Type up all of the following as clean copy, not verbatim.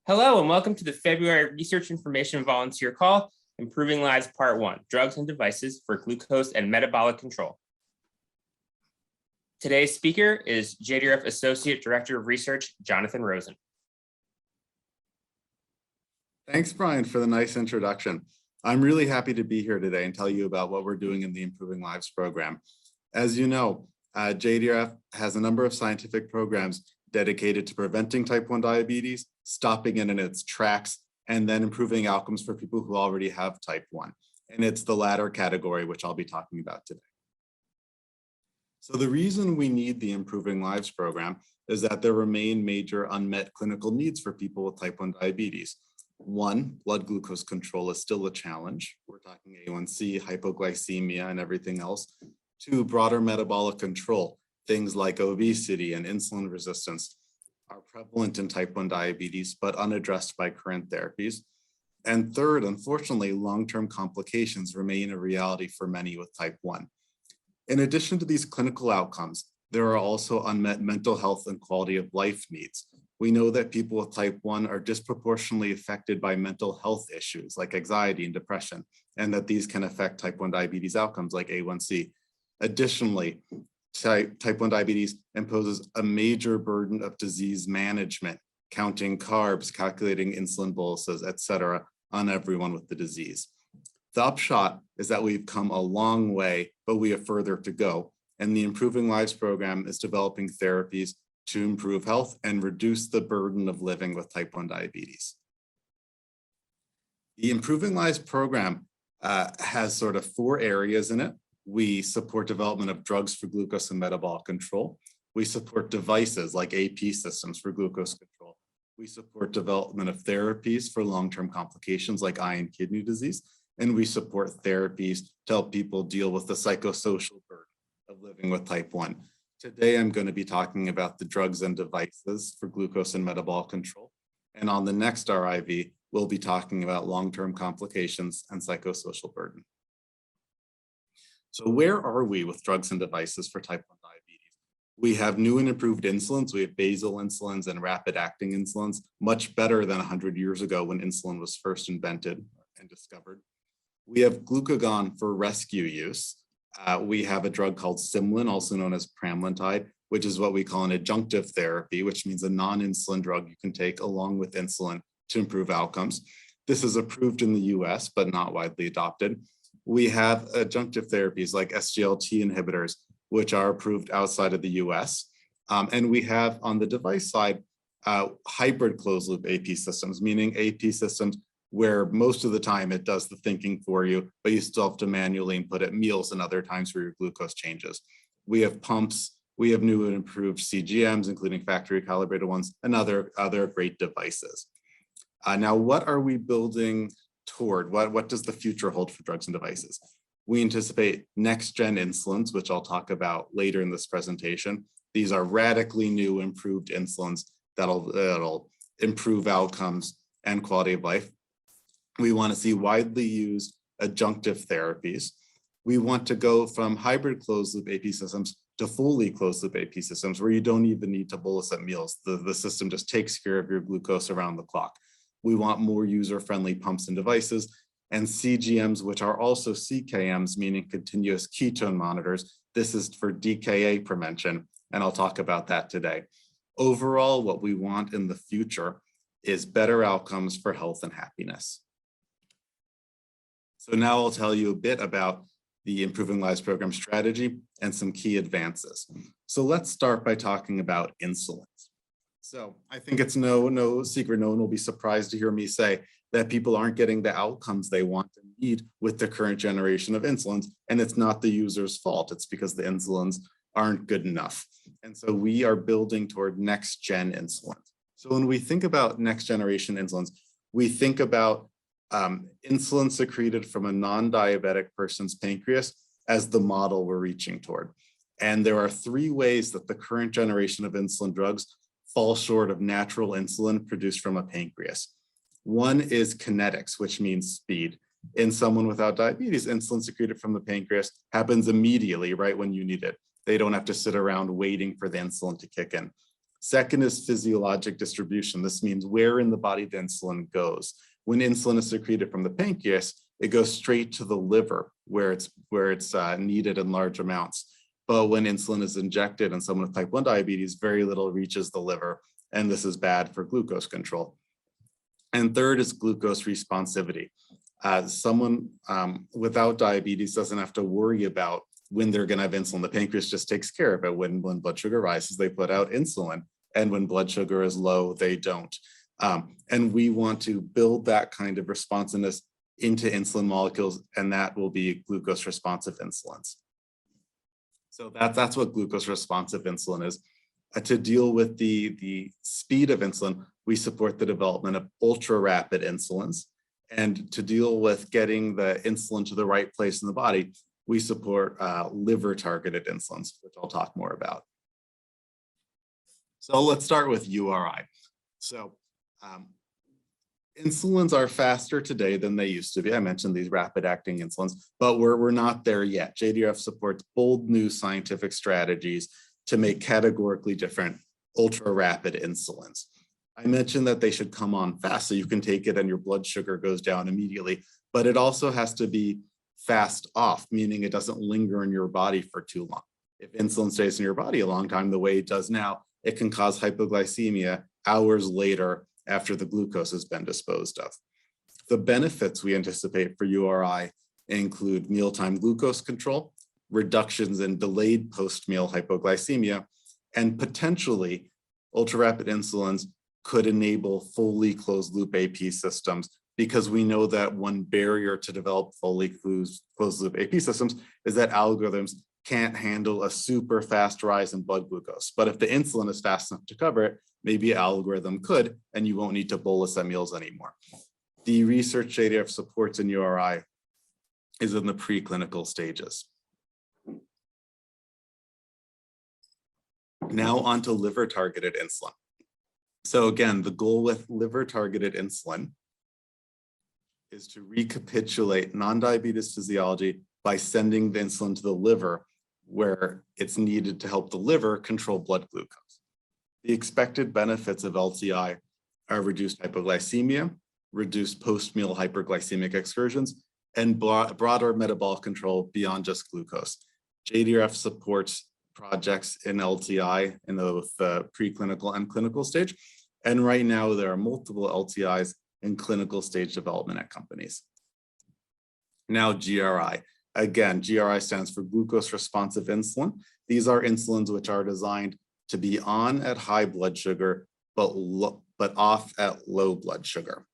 Hello and welcome to the February Research Information Volunteer Call, Improving Lives Part 1, Drugs and Devices for Glucose and Metabolic Control. Today's speaker is JDRF Associate Director of Research, Jonathan Rosen. Thanks, Brian, for the nice introduction. I'm really happy to be here today and tell you about what we're doing in the Improving Lives program. As you know, JDRF has a number of scientific programs dedicated to preventing type 1 diabetes, stopping it in its tracks, and then improving outcomes for people who already have type 1. And it's the latter category, which I'll be talking about today. So the reason we need the Improving Lives program is that there remain major unmet clinical needs for people with type 1 diabetes. One, blood glucose control is still a challenge. We're talking A1C, hypoglycemia, and everything else. Two, broader metabolic control. Things like obesity and insulin resistance are prevalent in type 1 diabetes, but unaddressed by current therapies. And third, unfortunately, long-term complications remain a reality for many with type 1. In addition to these clinical outcomes, there are also unmet mental health and quality of life needs. We know that people with type 1 are disproportionately affected by mental health issues like anxiety and depression, and that these can affect type 1 diabetes outcomes like A1C. Additionally, type 1 diabetes imposes a major burden of disease management, counting carbs, calculating insulin boluses, etc., on everyone with the disease. The upshot is that we've come a long way, but we have further to go. And the Improving Lives program is developing therapies to improve health and reduce the burden of living with type 1 diabetes. The Improving Lives program has sort of 4 areas in it. We support development of drugs for glucose and metabolic control. We support devices like AP systems for glucose control. We support development of therapies for long-term complications like eye and kidney disease. And we support therapies to help people deal with the psychosocial burden of living with type 1. Today, I'm going to be talking about the drugs and devices for glucose and metabolic control. And on the next RIV, we'll be talking about long-term complications and psychosocial burden. So where are we with drugs and devices for type 1 diabetes? We have new and improved insulins. We have basal insulins and rapid-acting insulins, much better than 100 years ago when insulin was first invented and discovered. We have glucagon for rescue use. We have a drug called Insulin, also known as pramlintide, which is what we call an adjunctive therapy, which means a non-insulin drug you can take along with insulin to improve outcomes. This is approved in the US, but not widely adopted. We have adjunctive therapies like SGLT inhibitors, which are approved outside of the US. And we have on the device side, hybrid closed loop AP systems, meaning AP systems where most of the time it does the thinking for you, but you still have to manually input at meals and other times where your glucose changes. We have pumps, we have new and improved CGMs, including factory calibrated ones, and other great devices. Now, what are we building toward? What does the future hold for drugs and devices? We anticipate next-gen insulins, which I'll talk about later in this presentation. These are radically new, improved insulins that'll improve outcomes and quality of life. We want to see widely used adjunctive therapies. We want to go from hybrid closed-loop AP systems to fully closed-loop AP systems where you don't even need to bolus at meals. The system just takes care of your glucose around the clock. We want more user-friendly pumps and devices, and CGMs, which are also CKMs, meaning continuous ketone monitors. This is for DKA prevention, and I'll talk about that today. Overall, what we want in the future is better outcomes for health and happiness. So now I'll tell you a bit about the Improving Lives program strategy and some key advances. So let's start by talking about insulins. So I think it's no secret, no one will be surprised to hear me say that people aren't getting the outcomes they want and need with the current generation of insulins, and it's not the user's fault. It's because the insulins aren't good enough. And so we are building toward next-gen insulins. So when we think about next-generation insulins, we think about insulin secreted from a non-diabetic person's pancreas as the model we're reaching toward. And there are 3 ways that the current generation of insulin drugs fall short of natural insulin produced from a pancreas. One is kinetics, which means speed. In someone without diabetes, insulin secreted from the pancreas happens immediately, right when you need it. They don't have to sit around waiting for the insulin to kick in. Second is physiologic distribution. This means where in the body the insulin goes. When insulin is secreted from the pancreas, it goes straight to the liver where it's needed in large amounts. But when insulin is injected in someone with type 1 diabetes, very little reaches the liver, and this is bad for glucose control. And third is glucose responsivity. Someone without diabetes doesn't have to worry about when they're going to have insulin. The pancreas just takes care of it. When blood sugar rises, they put out insulin, and when blood sugar is low, they don't. And we want to build that kind of responsiveness into insulin molecules, and that will be glucose responsive insulins. So that's what glucose responsive insulin is. To deal with the speed of insulin, we support the development of ultra rapid insulins. And to deal with getting the insulin to the right place in the body, we support liver targeted insulins, which I'll talk more about. So let's start with URI. So insulins are faster today than they used to be. I mentioned these rapid acting insulins, but we're not there yet. JDRF supports bold new scientific strategies to make categorically different ultra rapid insulins. I mentioned that they should come on fast so you can take it and your blood sugar goes down immediately, but it also has to be fast off, meaning it doesn't linger in your body for too long. If insulin stays in your body a long time, the way it does now, it can cause hypoglycemia hours later after the glucose has been disposed of. The benefits we anticipate for URI include mealtime glucose control, reductions in delayed post-meal hypoglycemia, and potentially ultra-rapid insulins could enable fully closed loop AP systems, because we know that one barrier to develop fully closed loop AP systems is that algorithms can't handle a super fast rise in blood glucose. But if the insulin is fast enough to cover it, maybe an algorithm could, and you won't need to bolus at meals anymore. The research JDRF supports in URI is in the preclinical stages. Now on to liver-targeted insulin. So again, the goal with liver-targeted insulin is to recapitulate non-diabetes physiology by sending the insulin to the liver where it's needed to help the liver control blood glucose. The expected benefits of LTI are reduced hypoglycemia, reduced post-meal hyperglycemic excursions, and broader metabolic control beyond just glucose. JDRF supports projects in LTI in both the preclinical and clinical stage. And right now there are multiple LTIs in clinical stage development at companies. Now GRI. Again, GRI stands for glucose responsive insulin. These are insulins which are designed to be on at high blood sugar, but off at low blood sugar.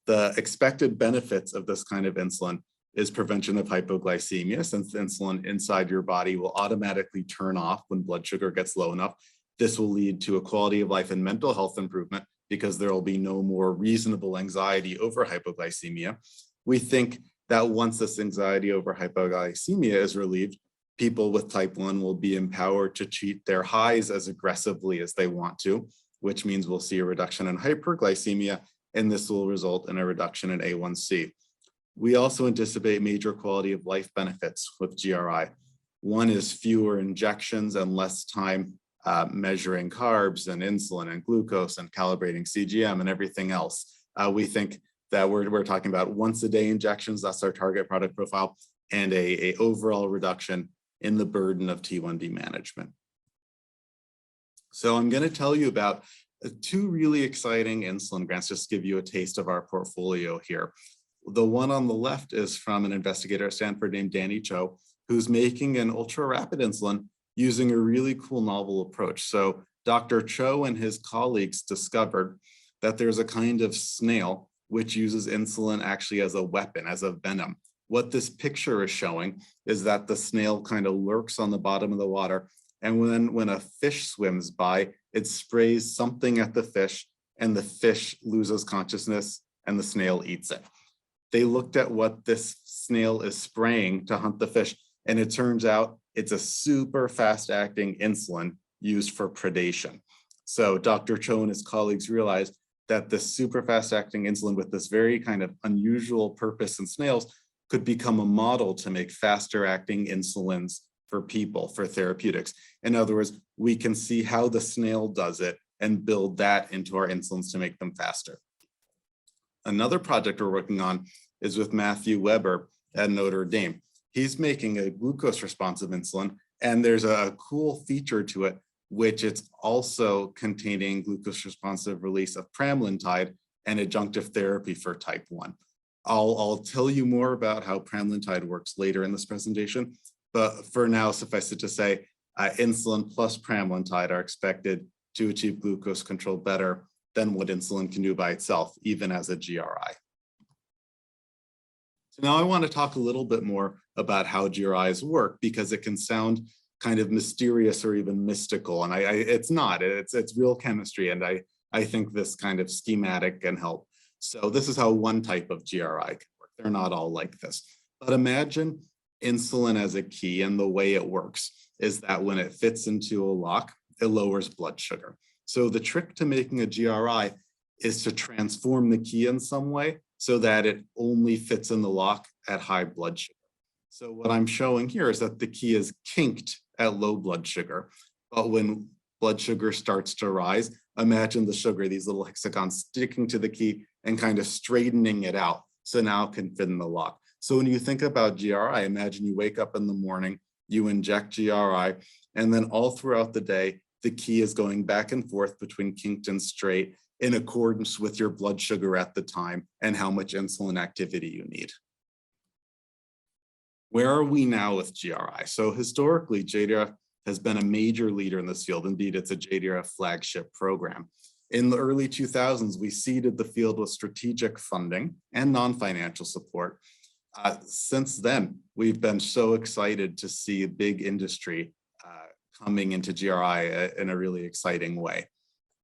The expected benefits of this kind of insulin is prevention of hypoglycemia, since the insulin inside your body will automatically turn off when blood sugar gets low enough. This will lead to a quality of life and mental health improvement because there will be no more reasonable anxiety over hypoglycemia. We think that once this anxiety over hypoglycemia is relieved, people with type 1 will be empowered to treat their highs as aggressively as they want to, which means we'll see a reduction in hyperglycemia, and this will result in a reduction in A1C. We also anticipate major quality of life benefits with GRI. One is fewer injections and less time measuring carbs and insulin and glucose and calibrating CGM and everything else. We think that we're talking about once a day injections, that's our target product profile, and a overall reduction in the burden of T1D management. So I'm going to tell you about two really exciting insulin grants, just to give you a taste of our portfolio here. The one on the left is from an investigator at Stanford named Danny Cho, who's making an ultra rapid insulin using a really cool novel approach. So Dr. Cho and his colleagues discovered that there's a kind of snail which uses insulin actually as a weapon, as a venom. What this picture is showing is that the snail kind of lurks on the bottom of the water, and when a fish swims by, it sprays something at the fish, and the fish loses consciousness and the snail eats it. They looked at what this snail is spraying to hunt the fish, and it turns out it's a super fast-acting insulin used for predation. So Dr. Cho and his colleagues realized that this super fast-acting insulin with this very kind of unusual purpose in snails could become a model to make faster-acting insulins for people, for therapeutics. In other words, we can see how the snail does it, and build that into our insulins to make them faster. Another project we're working on is with Matthew Weber at Notre Dame. He's making a glucose responsive insulin, and there's a cool feature to it, which it's also containing glucose responsive release of pramlintide and adjunctive therapy for type 1. I'll tell you more about how pramlintide works later in this presentation, but for now, suffice it to say, insulin plus pramlintide are expected to achieve glucose control better than what insulin can do by itself, even as a GRI. So now I want to talk a little bit more about how GRIs work, because it can sound kind of mysterious or even mystical, and it's not. It's real chemistry, and I think this kind of schematic can help. So this is how one type of GRI can work. They're not all like this. But imagine insulin as a key, and the way it works is that when it fits into a lock, it lowers blood sugar. So the trick to making a GRI is to transform the key in some way so that it only fits in the lock at high blood sugar. So what I'm showing here is that the key is kinked at low blood sugar, but when blood sugar starts to rise, imagine the sugar, these little hexagons sticking to the key and kind of straightening it out. So now it can fit in the lock. So when you think about GRI, imagine you wake up in the morning, you inject GRI, and then all throughout the day, the key is going back and forth between kinked and straight in accordance with your blood sugar at the time and how much insulin activity you need. Where are we now with GRI? So historically, JDRF has been a major leader in this field. Indeed, it's a JDRF flagship program. In the early 2000s, we seeded the field with strategic funding and non-financial support. Since then, we've been so excited to see a big industry coming into GRI in a really exciting way.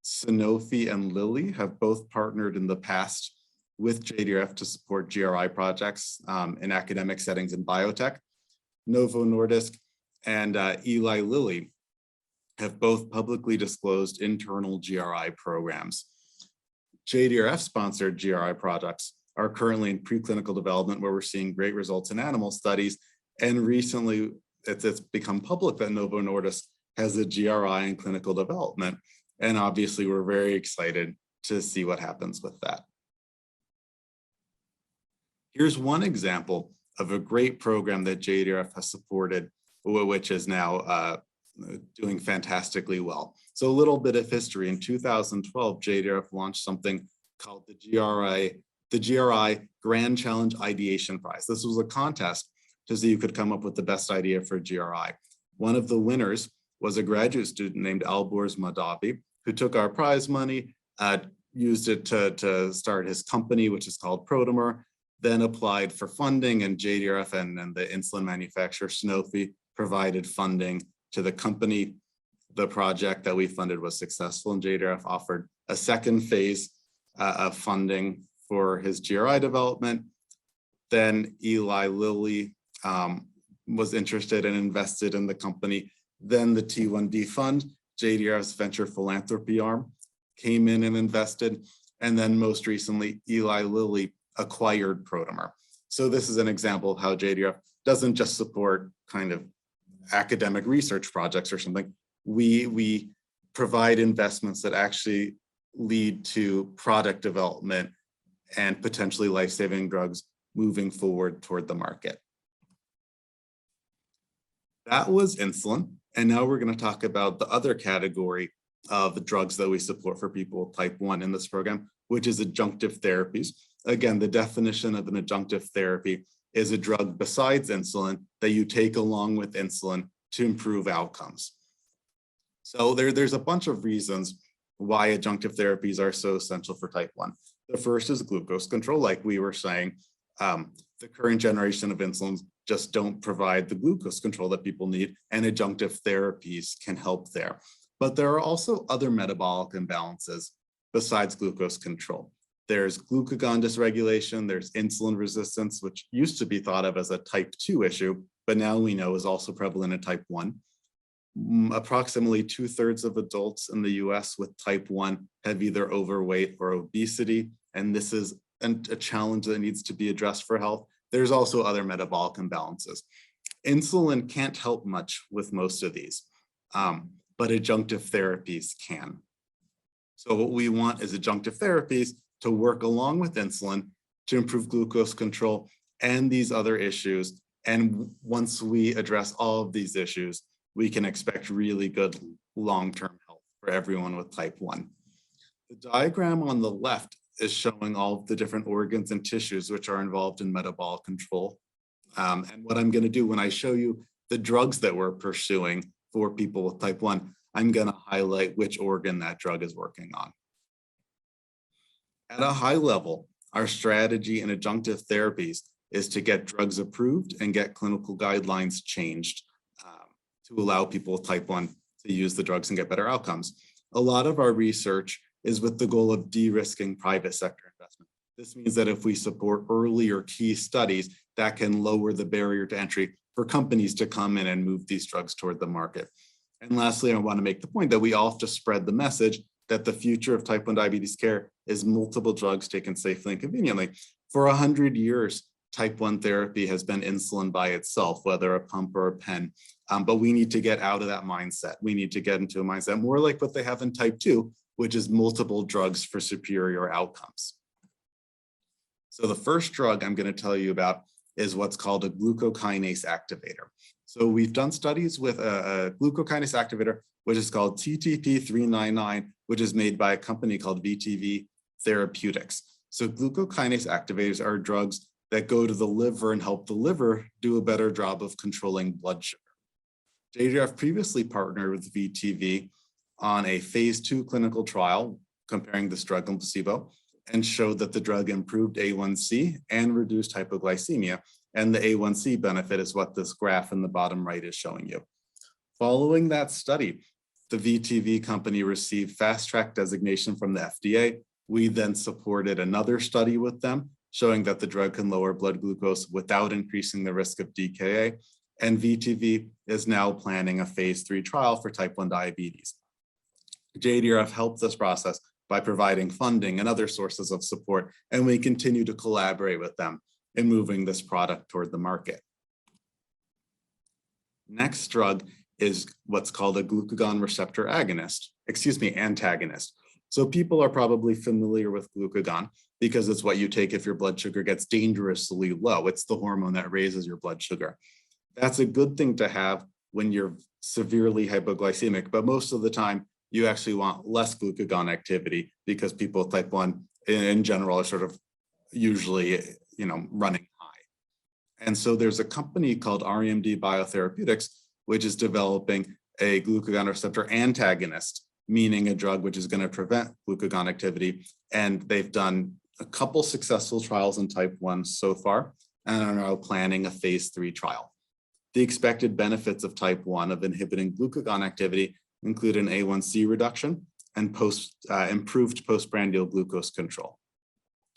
Sanofi and Lilly have both partnered in the past with JDRF to support GRI projects in academic settings in biotech. Novo Nordisk and Eli Lilly have both publicly disclosed internal GRI programs. JDRF-sponsored GRI projects are currently in preclinical development, where we're seeing great results in animal studies. And recently, it's become public that Novo Nordisk has a GRI in clinical development. And obviously, we're very excited to see what happens with that. Here's one example of a great program that JDRF has supported, which is now doing fantastically well. So a little bit of history. In 2012, JDRF launched something called the GRI Grand Challenge Ideation Prize. This was a contest to see who could come up with the best idea for GRI. One of the winners was a graduate student named Alborz Madavi, who took our prize money, used it to start his company, which is called Protomer, then applied for funding, and JDRF and the insulin manufacturer Sanofi provided funding to the company. The project that we funded was successful, and JDRF offered a second phase of funding for his GRI development. Then Eli Lilly was interested and invested in the company. Then the T1D fund, JDRF's venture philanthropy arm, came in and invested. And then most recently, Eli Lilly acquired Protomer. So this is an example of how JDRF doesn't just support kind of academic research projects or something. We provide investments that actually lead to product development and potentially life-saving drugs moving forward toward the market. That was insulin. And now we're going to talk about the other category of drugs that we support for people with type 1 in this program, which is adjunctive therapies. Again, the definition of an adjunctive therapy is a drug besides insulin that you take along with insulin to improve outcomes. So there's a bunch of reasons why adjunctive therapies are so essential for type 1. The first is glucose control. Like we were saying, the current generation of insulins just don't provide the glucose control that people need, and adjunctive therapies can help there. But there are also other metabolic imbalances besides glucose control. There's glucagon dysregulation, there's insulin resistance, which used to be thought of as a type 2 issue, but now we know is also prevalent in type 1. Approximately 2/3 of adults in the US with type 1 have either overweight or obesity, and this is a challenge that needs to be addressed for health. There's also other metabolic imbalances. Insulin can't help much with most of these, but adjunctive therapies can. So what we want is adjunctive therapies to work along with insulin to improve glucose control and these other issues. And once we address all of these issues, we can expect really good long-term health for everyone with type 1. The diagram on the left is showing all of the different organs and tissues which are involved in metabolic control. And what I'm going to do when I show you the drugs that we're pursuing for people with type 1, I'm going to highlight which organ that drug is working on. At a high level, our strategy in adjunctive therapies is to get drugs approved and get clinical guidelines changed to allow people with type 1 to use the drugs and get better outcomes. A lot of our research is with the goal of de-risking private sector investment. This means that if we support early or key studies, that can lower the barrier to entry for companies to come in and move these drugs toward the market. And lastly, I want to make the point that we all have to spread the message that the future of type 1 diabetes care is multiple drugs taken safely and conveniently. For 100 years, type 1 therapy has been insulin by itself, whether a pump or a pen. But we need to get out of that mindset. We need to get into a mindset more like what they have in type 2, which is multiple drugs for superior outcomes. So the first drug I'm going to tell you about is what's called a glucokinase activator. So we've done studies with a glucokinase activator, which is called TTP-399, which is made by a company called VTV Therapeutics. So glucokinase activators are drugs that go to the liver and help the liver do a better job of controlling blood sugar. JDRF previously partnered with VTV on a phase 2 clinical trial comparing this drug and placebo and showed that the drug improved A1C and reduced hypoglycemia. And the A1C benefit is what this graph in the bottom right is showing you. Following that study, the VTV company received fast track designation from the FDA. We then supported another study with them showing that the drug can lower blood glucose without increasing the risk of DKA. And VTV is now planning a phase 3 trial for type 1 diabetes. JDRF helped this process by providing funding and other sources of support, and we continue to collaborate with them in moving this product toward the market. Next drug is what's called a glucagon receptor antagonist. So people are probably familiar with glucagon because it's what you take if your blood sugar gets dangerously low. It's the hormone that raises your blood sugar. That's a good thing to have when you're severely hypoglycemic, but most of the time you actually want less glucagon activity because people with type 1 in general are sort of usually, running high. And so there's a company called REMD Biotherapeutics, which is developing a glucagon receptor antagonist, meaning a drug which is going to prevent glucagon activity. And they've done a couple successful trials in type 1 so far and are now planning a phase 3 trial. The expected benefits of type 1 of inhibiting glucagon activity include an A1C reduction and improved postprandial glucose control.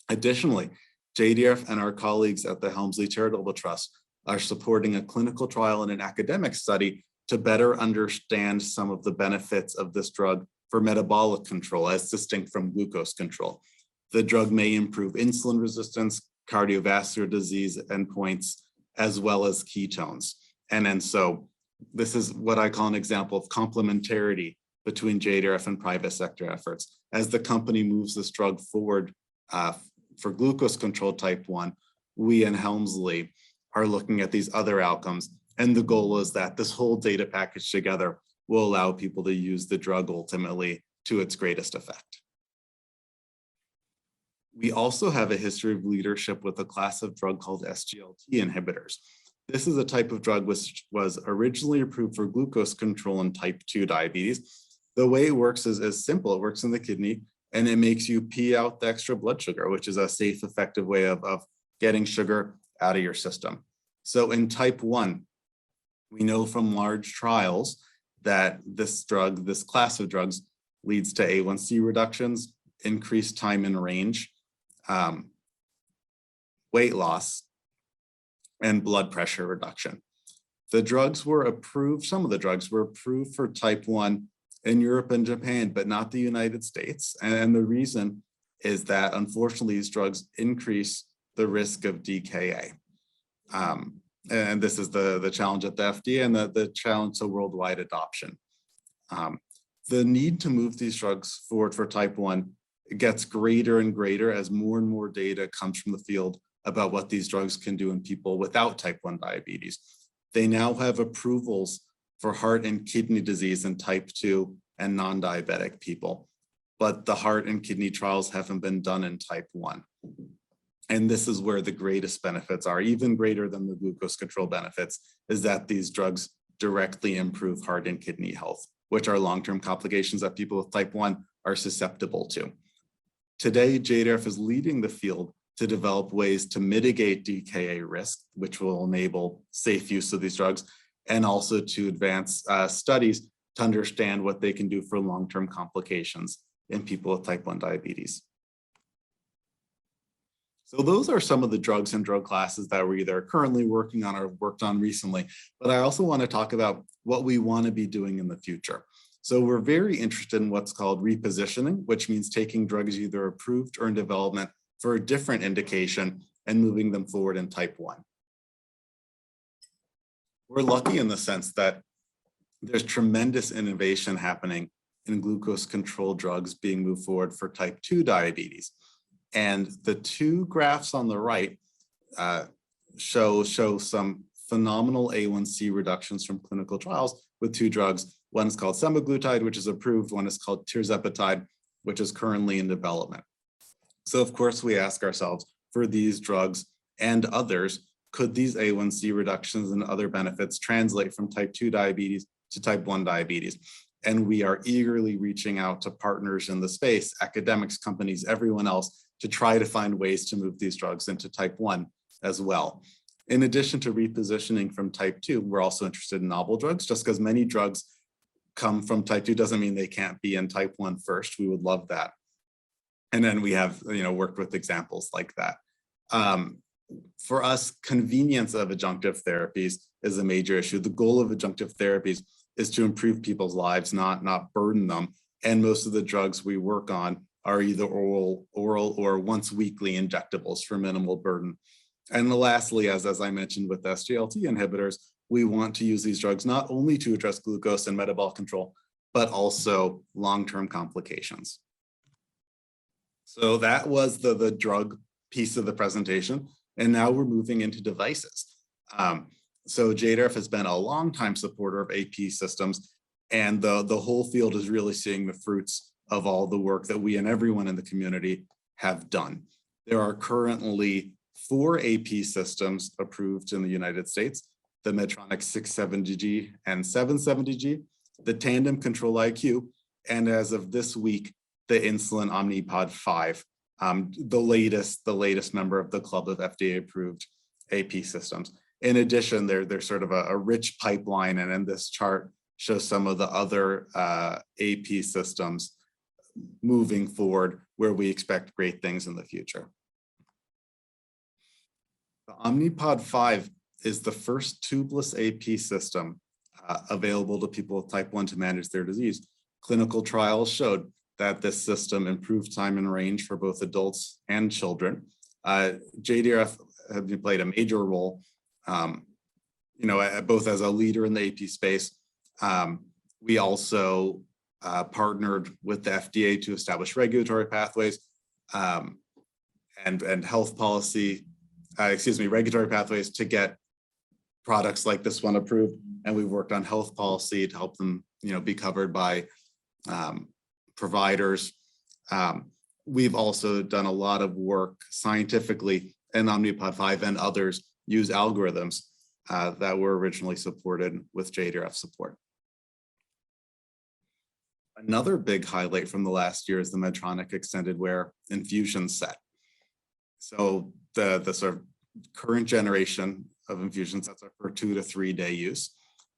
Additionally, JDRF and our colleagues at the Helmsley Charitable Trust are supporting a clinical trial and an academic study to better understand some of the benefits of this drug for metabolic control as distinct from glucose control. The drug may improve insulin resistance, cardiovascular disease endpoints, as well as ketones. And so this is what I call an example of complementarity between JDRF and private sector efforts. As the company moves this drug forward for glucose control type 1, we in Helmsley are looking at these other outcomes. And the goal is that this whole data package together will allow people to use the drug ultimately to its greatest effect. We also have a history of leadership with a class of drug called SGLT inhibitors. This is a type of drug which was originally approved for glucose control in type 2 diabetes. The way it works is simple. It works in the kidney and it makes you pee out the extra blood sugar, which is a safe, effective way of getting sugar out of your system. So in type 1, we know from large trials that this class of drugs leads to A1C reductions, increased time in range, weight loss, and blood pressure reduction. The drugs were approved, some of the drugs were approved for type 1 in Europe and Japan, but not the United States. And the reason is that unfortunately these drugs increase the risk of DKA. And this is the challenge at the FDA and the challenge to worldwide adoption. The need to move these drugs forward for type 1 gets greater and greater as more and more data comes from the field about what these drugs can do in people without type 1 diabetes. They now have approvals for heart and kidney disease in type 2 and non-diabetic people, but the heart and kidney trials haven't been done in type 1. And this is where the greatest benefits are, even greater than the glucose control benefits, is that these drugs directly improve heart and kidney health, which are long-term complications that people with type 1 are susceptible to. Today, JDRF is leading the field to develop ways to mitigate DKA risk, which will enable safe use of these drugs, and also to advance studies to understand what they can do for long-term complications in people with type 1 diabetes. So those are some of the drugs and drug classes that we're either currently working on or worked on recently. But I also want to talk about what we want to be doing in the future. So we're very interested in what's called repositioning, which means taking drugs either approved or in development for a different indication and moving them forward in type 1. We're lucky in the sense that there's tremendous innovation happening in glucose control drugs being moved forward for type 2 diabetes. And the two graphs on the right show some phenomenal A1C reductions from clinical trials with two drugs. One is called semaglutide, which is approved. One is called tirzepatide, which is currently in development. So of course, we ask ourselves, for these drugs and others, could these A1C reductions and other benefits translate from type 2 diabetes to type 1 diabetes? And we are eagerly reaching out to partners in the space, academics, companies, everyone else, to try to find ways to move these drugs into type 1 as well. In addition to repositioning from type 2, we're also interested in novel drugs. Just because many drugs come from type 2 doesn't mean they can't be in type 1 first. We would love that. And then we have worked with examples like that. For us, convenience of adjunctive therapies is a major issue. The goal of adjunctive therapies is to improve people's lives, not burden them. And most of the drugs we work on are either oral or once weekly injectables for minimal burden. And lastly, as I mentioned with SGLT inhibitors, we want to use these drugs not only to address glucose and metabolic control, but also long-term complications. So that was the drug piece of the presentation. And now we're moving into devices. So JDRF has been a longtime supporter of AP systems, and the whole field is really seeing the fruits of all the work that we and everyone in the community have done. There are currently 4 AP systems approved in the United States: the Medtronic 670G and 770G, the Tandem Control IQ, and as of this week, the Insulin Omnipod 5, the latest member of the club of FDA-approved AP systems. In addition, there's sort of a rich pipeline, and in this chart shows some of the other AP systems moving forward where we expect great things in the future. The Omnipod 5 is the first tubeless AP system available to people with type 1 to manage their disease. Clinical trials showed that this system improved time and range for both adults and children. JDRF has played a major role, both as a leader in the AP space. We also partnered with the FDA to establish regulatory pathways and health policy, regulatory pathways to get products like this one approved. And we've worked on health policy to help them, be covered by providers. We've also done a lot of work scientifically, and Omnipod 5 and others use algorithms that were originally supported with JDRF support. Another big highlight from the last year is the Medtronic extended wear infusion set. So the sort of current generation of infusion sets are for 2 to 3 day use,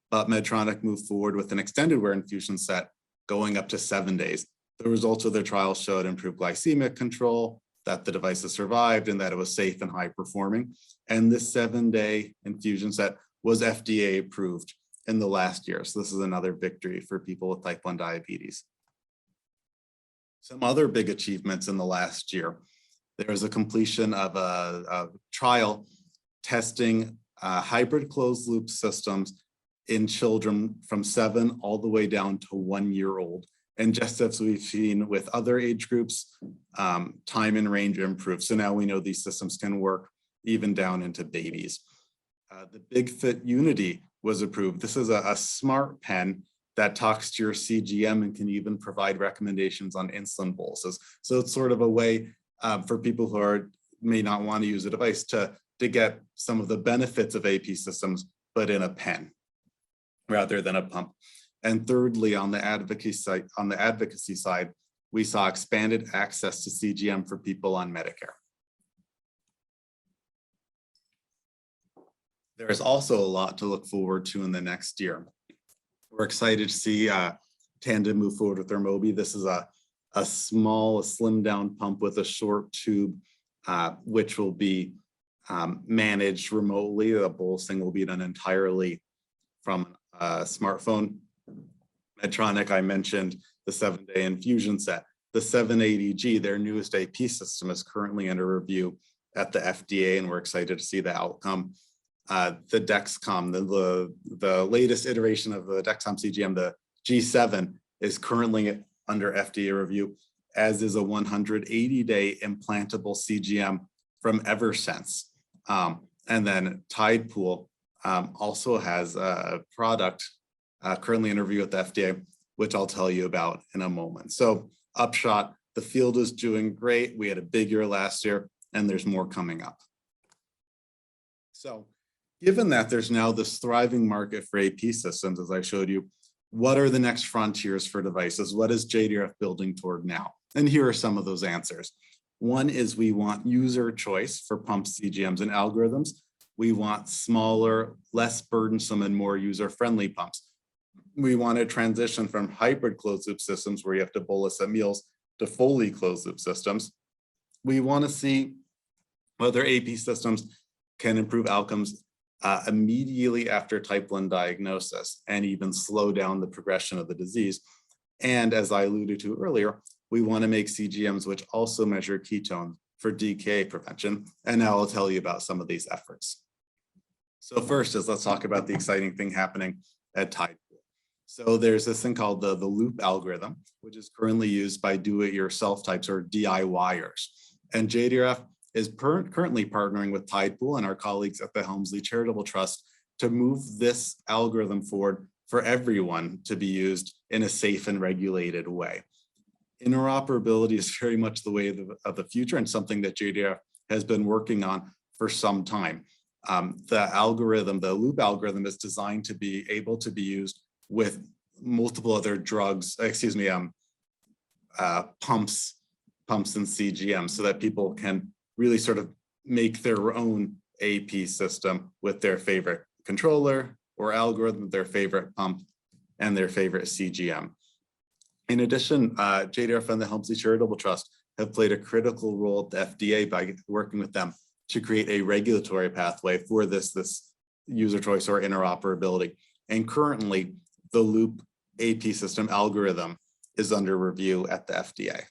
but Medtronic moved forward with an extended wear infusion set going up to 7 days. The results of their trials showed improved glycemic control, that the devices survived, and that it was safe and high performing. And this 7-day infusion set was FDA approved in the last year. So this is another victory for people with type 1 diabetes. Some other big achievements in the last year. There was a completion of a trial testing hybrid closed loop systems in children from 7 all the way down to 1 year old. And just as we've seen with other age groups, time and range improved. So now we know these systems can work even down into babies. The Big Fit Unity was approved. This is a smart pen that talks to your CGM and can even provide recommendations on insulin boluses. So it's sort of a way for people who may not want to use a device to get some of the benefits of AP systems, but in a pen rather than a pump. And thirdly, on the advocacy side, we saw expanded access to CGM for people on Medicare. There is also a lot to look forward to in the next year. We're excited to see Tandem move forward with their Mobi. This is a slimmed down pump with a short tube, which will be managed remotely. The bolusing will be done entirely from a smartphone. Medtronic, I mentioned the 7-day infusion set. The 780G, their newest AP system, is currently under review at the FDA, and we're excited to see the outcome. The Dexcom, the latest iteration of the Dexcom CGM, the G7, is currently under FDA review, as is a 180-day implantable CGM from Eversense. And then Tidepool also has a product currently in review at the FDA, which I'll tell you about in a moment. So upshot, the field is doing great. We had a big year last year, and there's more coming up. So given that there's now this thriving market for AP systems, as I showed you, what are the next frontiers for devices? What is JDRF building toward now? And here are some of those answers. One is we want user choice for pumps, CGMs, and algorithms. We want smaller, less burdensome, and more user-friendly pumps. We want to transition from hybrid closed-loop systems where you have to bolus at meals to fully closed-loop systems. We want to see whether AP systems can improve outcomes immediately after type 1 diagnosis and even slow down the progression of the disease. And as I alluded to earlier, we want to make CGMs which also measure ketone for DKA prevention. And now I'll tell you about some of these efforts. So first is let's talk about the exciting thing happening at Tidepool. So there's this thing called the Loop algorithm, which is currently used by do-it-yourself types or DIYers. And JDRF is currently partnering with Tidepool and our colleagues at the Helmsley Charitable Trust to move this algorithm forward for everyone to be used in a safe and regulated way. Interoperability is very much the way of the future and something that JDRF has been working on for some time. The algorithm, the Loop algorithm, is designed to be able to be used with multiple other drugs, pumps and CGMs, so that people can really sort of make their own AP system with their favorite controller or algorithm, their favorite pump, and their favorite CGM. In addition, JDRF and the Helmsley Charitable Trust have played a critical role at the FDA by working with them to create a regulatory pathway for this user choice or interoperability. And currently, the Loop AP system algorithm is under review at the FDA.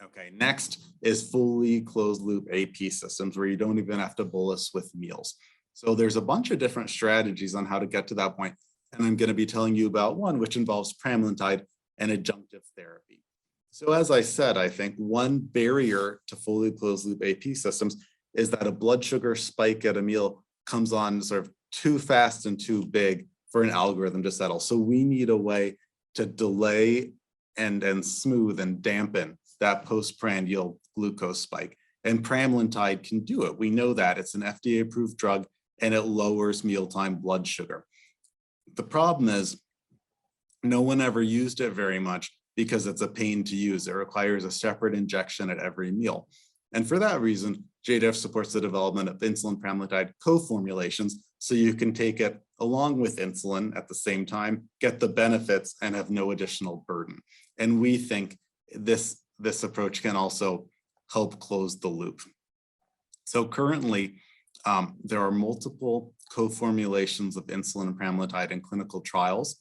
Okay, next is fully closed loop AP systems where you don't even have to bolus with meals. So there's a bunch of different strategies on how to get to that point. And I'm going to be telling you about one which involves pramlintide and adjunctive therapy. So as I said, I think one barrier to fully closed loop AP systems is that a blood sugar spike at a meal comes on sort of too fast and too big for an algorithm to settle. So we need a way to delay and smooth and dampen that postprandial glucose spike. And pramlintide can do it. We know that it's an FDA-approved drug and it lowers mealtime blood sugar. The problem is no one ever used it very much because it's a pain to use. It requires a separate injection at every meal. And for that reason, JDRF supports the development of insulin-pramlintide co-formulations so you can take it along with insulin at the same time, get the benefits, and have no additional burden. And we think this approach can also help close the loop. So currently, there are multiple co-formulations of insulin and pramlintide in clinical trials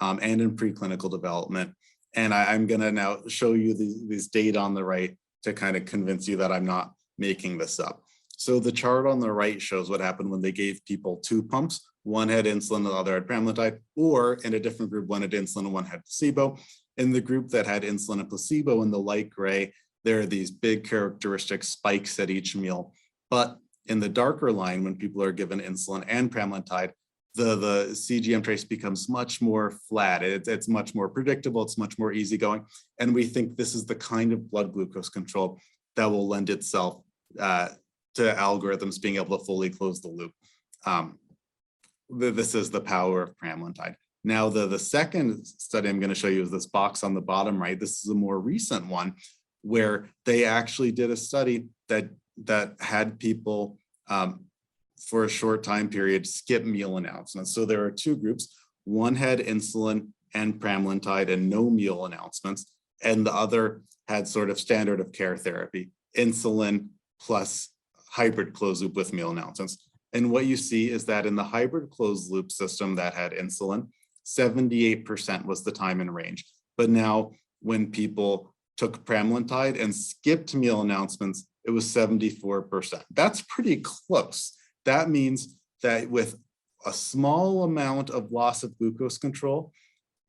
and in preclinical development. And I'm going to now show you these data on the right to kind of convince you that I'm not making this up. So the chart on the right shows what happened when they gave people 2 pumps, One had insulin, the other had pramlintide, or in a different group, one had insulin and one had placebo. In the group that had insulin and placebo in the light gray, there are these big characteristic spikes at each meal. But in the darker line, when people are given insulin and pramlintide, the CGM trace becomes much more flat. It's much more predictable. It's much more easygoing. And we think this is the kind of blood glucose control that will lend itself to algorithms being able to fully close the loop. This is the power of pramlintide. Now, the second study I'm going to show you is this box on the bottom right. This is a more recent one where they actually did a study that had people for a short time period skip meal announcements. So there are two groups. One had insulin and pramlintide and no meal announcements, and the other had sort of standard of care therapy, insulin plus hybrid closed loop with meal announcements. And what you see is that in the hybrid closed loop system that had insulin, 78% was the time in range. But now when people took pramlintide and skipped meal announcements, it was 74%. That's pretty close. That means that with a small amount of loss of glucose control,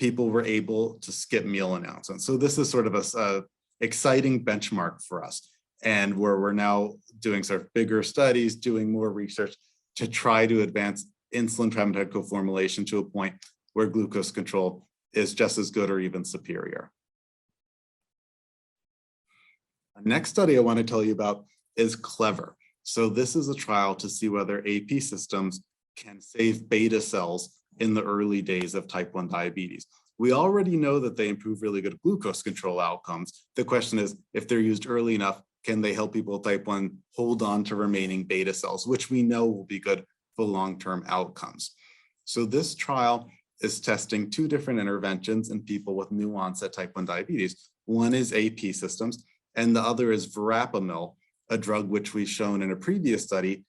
people were able to skip meal announcements. So this is sort of a exciting benchmark for us, and where we're now doing sort of bigger studies, doing more research to try to advance insulin-pramlintide co-formulation to a point where glucose control is just as good or even superior. The next study I want to tell you about is CLEVER. So this is a trial to see whether AP systems can save beta cells in the early days of type 1 diabetes. We already know that they improve really good glucose control outcomes. The question is, if they're used early enough, can they help people with type 1 hold on to remaining beta cells, which we know will be good for long-term outcomes. So this trial is testing two different interventions in people with new onset type 1 diabetes. One is AP systems, and the other is verapamil, a drug which we've shown in a previous study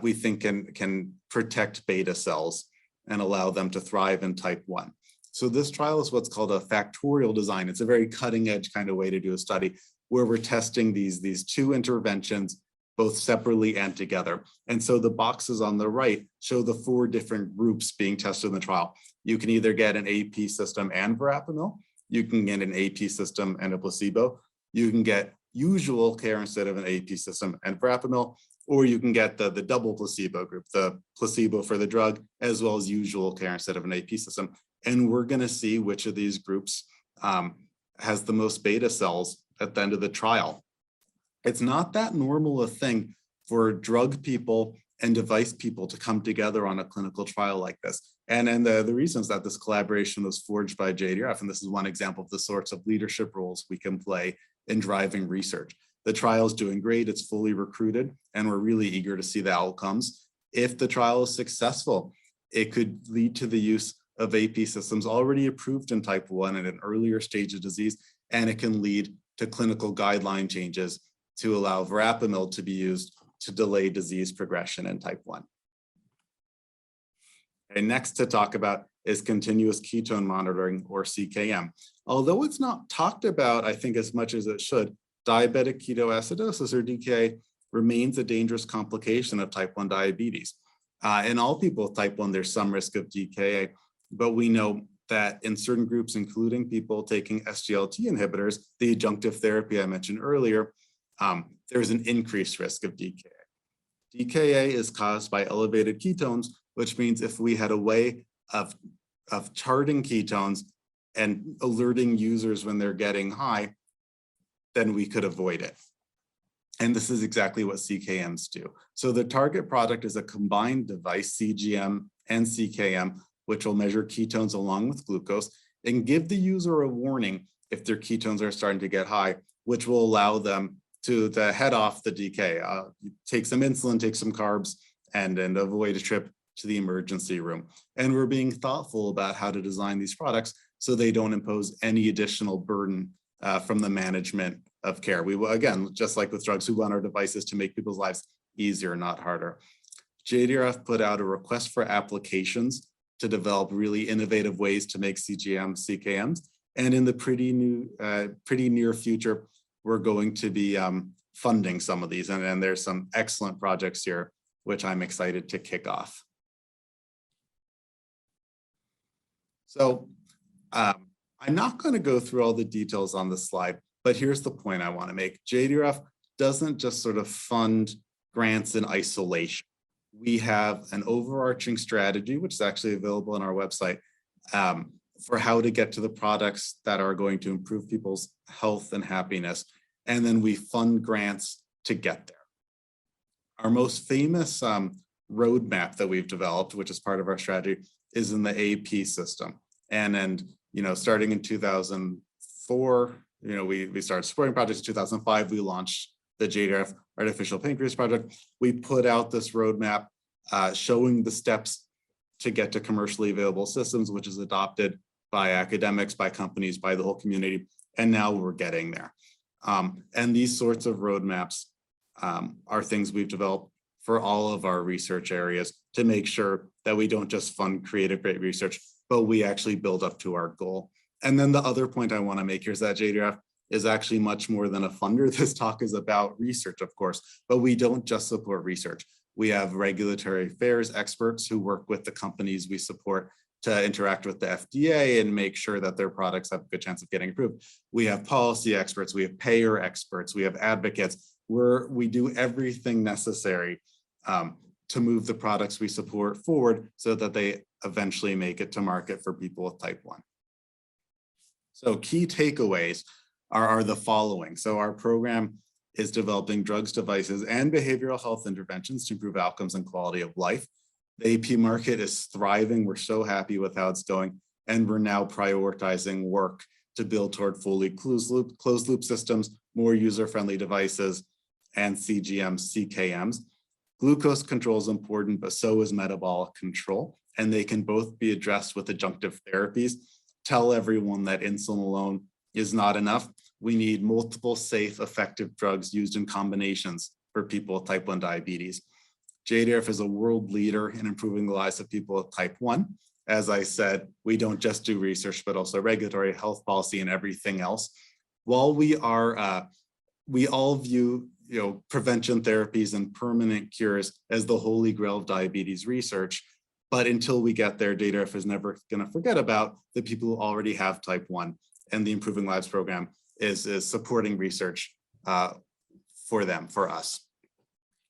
we think can protect beta cells and allow them to thrive in type 1. So this trial is what's called a factorial design. It's a very cutting edge kind of way to do a study where we're testing these two interventions both separately and together. And so the boxes on the right show the 4 different groups being tested in the trial. You can either get an AP system and verapamil, you can get an AP system and a placebo, you can get usual care instead of an AP system and verapamil, or you can get the double placebo group, the placebo for the drug, as well as usual care instead of an AP system. And we're going to see which of these groups has the most beta cells at the end of the trial. It's not that normal a thing for drug people and device people to come together on a clinical trial like this. And the reason is that this collaboration was forged by JDRF, and this is one example of the sorts of leadership roles we can play in driving research. The trial is doing great, it's fully recruited, and we're really eager to see the outcomes. If the trial is successful, it could lead to the use of AP systems already approved in type 1 at an earlier stage of disease, and it can lead to clinical guideline changes to allow verapamil to be used to delay disease progression in type 1. And next to talk about is continuous ketone monitoring, or CKM. Although it's not talked about, I think, as much as it should, diabetic ketoacidosis, or DKA, remains a dangerous complication of type 1 diabetes. In all people with type 1, there's some risk of DKA, but we know that in certain groups, including people taking SGLT inhibitors, the adjunctive therapy I mentioned earlier, there's an increased risk of DKA. DKA is caused by elevated ketones, which means if we had a way of charting ketones and alerting users when they're getting high, then we could avoid it. And this is exactly what CKMs do. So the target product is a combined device, CGM and CKM, which will measure ketones along with glucose and give the user a warning if their ketones are starting to get high, which will allow them to head off the DK, take some insulin, take some carbs, and avoid a trip to the emergency room. And we're being thoughtful about how to design these products so they don't impose any additional burden from the management of care. We will, again, just like with drugs, we want our devices to make people's lives easier, not harder. JDRF put out a request for applications to develop really innovative ways to make CGMs, CKMs. And in the pretty near future, we're going to be funding some of these. And there's some excellent projects here, which I'm excited to kick off. So I'm not going to go through all the details on this slide, but here's the point I want to make. JDRF doesn't just sort of fund grants in isolation. We have an overarching strategy, which is actually available on our website, for how to get to the products that are going to improve people's health and happiness. And then we fund grants to get there. Our most famous roadmap that we've developed, which is part of our strategy, is in the AP system. And starting in 2004, we started supporting projects. In 2005, we launched the JDRF Artificial Pancreas Project. We put out this roadmap showing the steps to get to commercially available systems, which is adopted by academics, by companies, by the whole community. And now we're getting there. And these sorts of roadmaps are things we've developed for all of our research areas to make sure that we don't just fund creative, great research, but we actually build up to our goal. And then the other point I want to make here is that JDRF is actually much more than a funder. This talk is about research, of course, but we don't just support research. We have regulatory affairs experts who work with the companies we support to interact with the FDA and make sure that their products have a good chance of getting approved. We have policy experts, we have payer experts, we have advocates. We do everything necessary to move the products we support forward so that they eventually make it to market for people with type 1. So key takeaways are the following. So our program is developing drugs, devices, and behavioral health interventions to improve outcomes and quality of life. The AP market is thriving. We're so happy with how it's going. And we're now prioritizing work to build toward fully closed loop systems, more user-friendly devices, and CGMs, CKMs. Glucose control is important, but so is metabolic control. And they can both be addressed with adjunctive therapies. Tell everyone that insulin alone is not enough. We need multiple safe, effective drugs used in combinations for people with type 1 diabetes. JDRF is a world leader in improving the lives of people with type 1. As I said, we don't just do research, but also regulatory, health policy, and everything else. While we all view prevention therapies and permanent cures as the holy grail of diabetes research, but until we get there, JDRF is never going to forget about the people who already have type 1, and the Improving Lives program is supporting research for them, for us.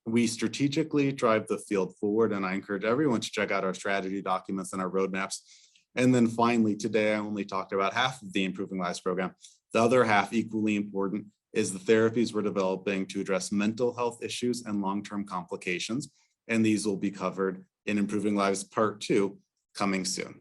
We strategically drive the field forward, and I encourage everyone to check out our strategy documents and our roadmaps. And then finally, today I only talked about half of the Improving Lives program. The other half, equally important, is the therapies we're developing to address mental health issues and long-term complications. And these will be covered in Improving Lives Part 2 coming soon.